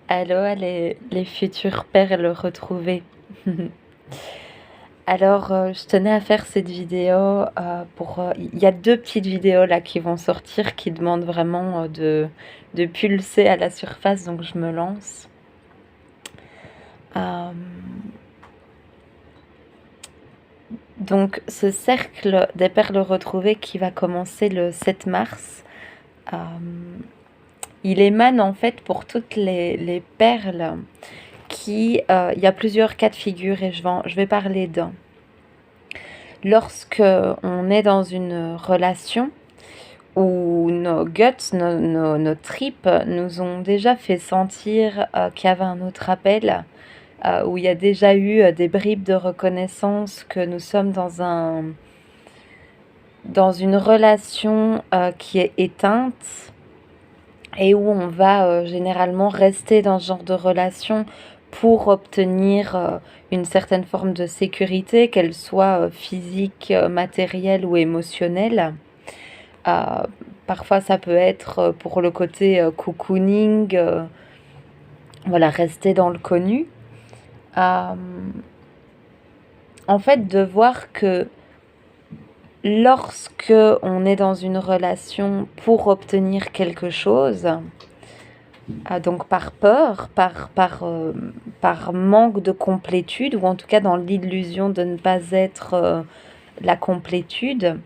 Allô, les futures perles retrouvées. Alors, je tenais à faire cette vidéo pour... Il y a deux petites vidéos là qui vont sortir qui demandent vraiment de pulser à la surface, donc je me lance. Euh, donc, ce cercle des perles retrouvées qui va commencer le 7 mars, euh, il émane en fait pour toutes les perles il y a plusieurs cas de figure et je vais parler d'un. Lorsque on est dans une relation où nos guts, nos tripes nous ont déjà fait sentir qu'il y avait un autre appel, où il y a déjà eu des bribes de reconnaissance que nous sommes dans une relation qui est éteinte et où on va généralement rester dans ce genre de relation pour obtenir une certaine forme de sécurité, qu'elle soit physique, matérielle ou émotionnelle. Euh, Parfois, ça peut être pour le côté cocooning, voilà, rester dans le connu. Euh, En fait, de voir que lorsque on est dans une relation pour obtenir quelque chose, donc par peur, par manque de complétude, ou en tout cas dans l'illusion de ne pas être la complétude,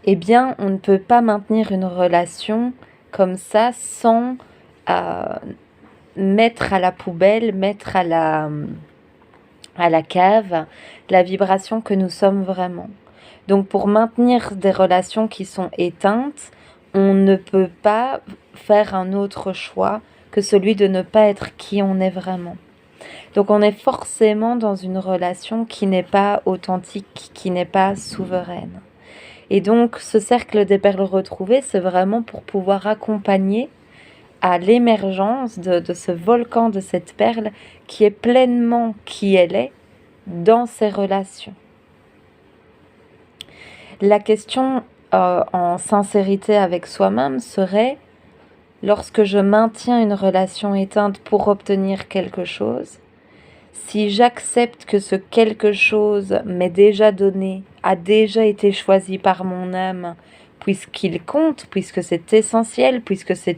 eh bien, on ne peut pas maintenir une relation comme ça sans euh, mettre à la poubelle, mettre à la cave la vibration que nous sommes vraiment. Donc pour maintenir des relations qui sont éteintes, on ne peut pas faire un autre choix que celui de ne pas être qui on est vraiment. Donc on est forcément dans une relation qui n'est pas authentique, qui n'est pas souveraine. Et donc ce cercle des perles retrouvées, c'est vraiment pour pouvoir accompagner à l'émergence de ce volcan, de cette perle qui est pleinement qui elle est dans ses relations. La question en sincérité avec soi-même serait, lorsque je maintiens une relation éteinte pour obtenir quelque chose, si j'accepte que ce quelque chose m'est déjà donné, a déjà été choisi par mon âme, puisqu'il compte, puisque c'est essentiel, puisque c'est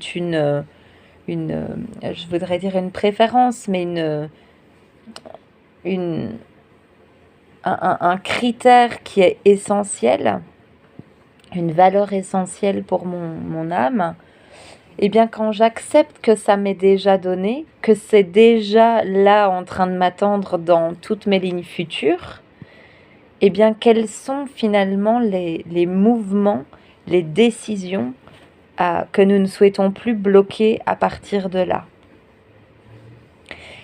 je voudrais dire une préférence, mais une, un critère qui est essentiel, une valeur essentielle pour mon âme, et bien quand j'accepte que ça m'est déjà donné, que c'est déjà là en train de m'attendre dans toutes mes lignes futures, et bien quels sont finalement les mouvements, les décisions que nous ne souhaitons plus bloquer à partir de là.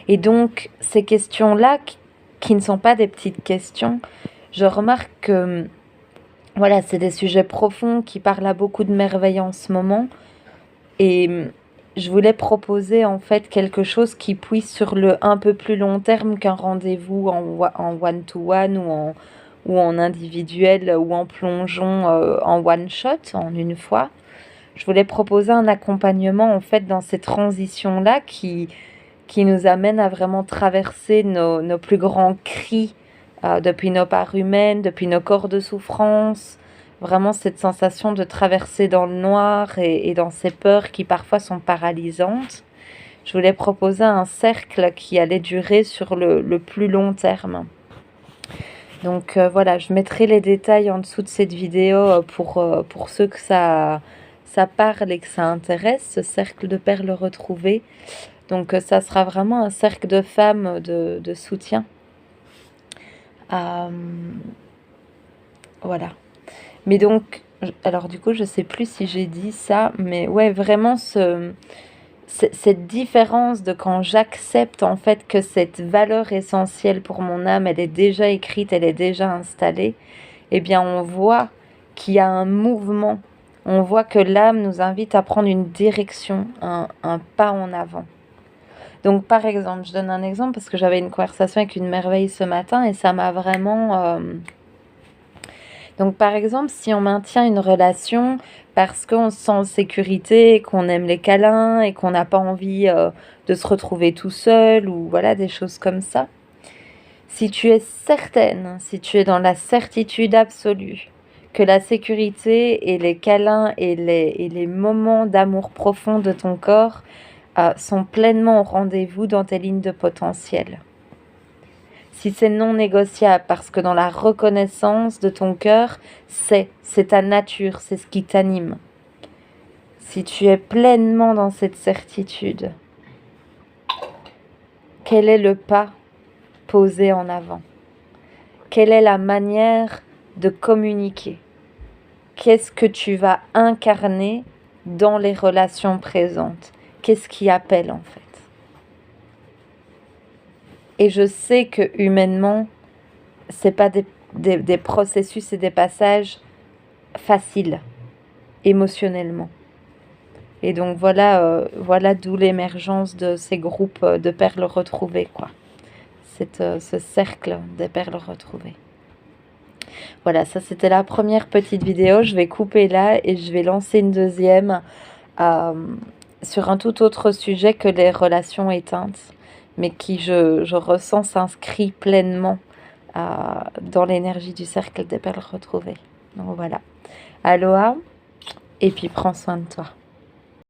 Et donc ces questions-là, qui ne sont pas des petites questions, je remarque que voilà, c'est des sujets profonds qui parlent à beaucoup de merveilles en ce moment. Et je voulais proposer en fait quelque chose qui puisse sur le un peu plus long terme qu'un rendez-vous en one-to-one ou en individuel ou en plongeon en one-shot, en une fois. Je voulais proposer un accompagnement en fait dans ces transitions-là qui nous amènent à vraiment traverser nos plus grands cris depuis nos parts humaines, depuis nos corps de souffrance, vraiment cette sensation de traverser dans le noir et dans ces peurs qui parfois sont paralysantes. Je voulais proposer un cercle qui allait durer sur le plus long terme. Donc voilà, je mettrai les détails en dessous de cette vidéo pour ceux que ça parle et que ça intéresse, ce cercle de perles retrouvées. Donc ça sera vraiment un cercle de femmes de soutien. Voilà. Mais donc, alors du coup, je sais plus si j'ai dit ça, mais ouais, vraiment cette différence de quand j'accepte en fait que cette valeur essentielle pour mon âme, elle est déjà écrite, elle est déjà installée, eh bien on voit qu'il y a un mouvement, on voit que l'âme nous invite à prendre une direction, un pas en avant. Donc par exemple, je donne un exemple parce que j'avais une conversation avec une merveille ce matin et ça m'a vraiment Donc par exemple, si on maintient une relation parce qu'on se sent en sécurité, qu'on aime les câlins et qu'on n'a pas envie de se retrouver tout seul ou voilà des choses comme ça, si tu es certaine, si tu es dans la certitude absolue que la sécurité et les câlins et les moments d'amour profond de ton corps sont pleinement au rendez-vous dans tes lignes de potentiel. Si c'est non négociable, parce que dans la reconnaissance de ton cœur, c'est ta nature, c'est ce qui t'anime. Si tu es pleinement dans cette certitude, quel est le pas posé en avant? Quelle est la manière de communiquer? Qu'est-ce que tu vas incarner dans les relations présentes? Qu'est-ce qui appelle en fait? Et je sais que humainement, c'est pas des processus et des passages faciles émotionnellement. Et donc voilà d'où l'émergence de ces groupes de perles retrouvées, quoi. Ce cercle des perles retrouvées. Voilà, ça c'était la première petite vidéo. Je vais couper là et je vais lancer une deuxième sur un tout autre sujet que les relations éteintes, mais qui, je ressens, s'inscrit pleinement dans l'énergie du cercle des perles retrouvées. Donc voilà. Aloha, et puis prends soin de toi.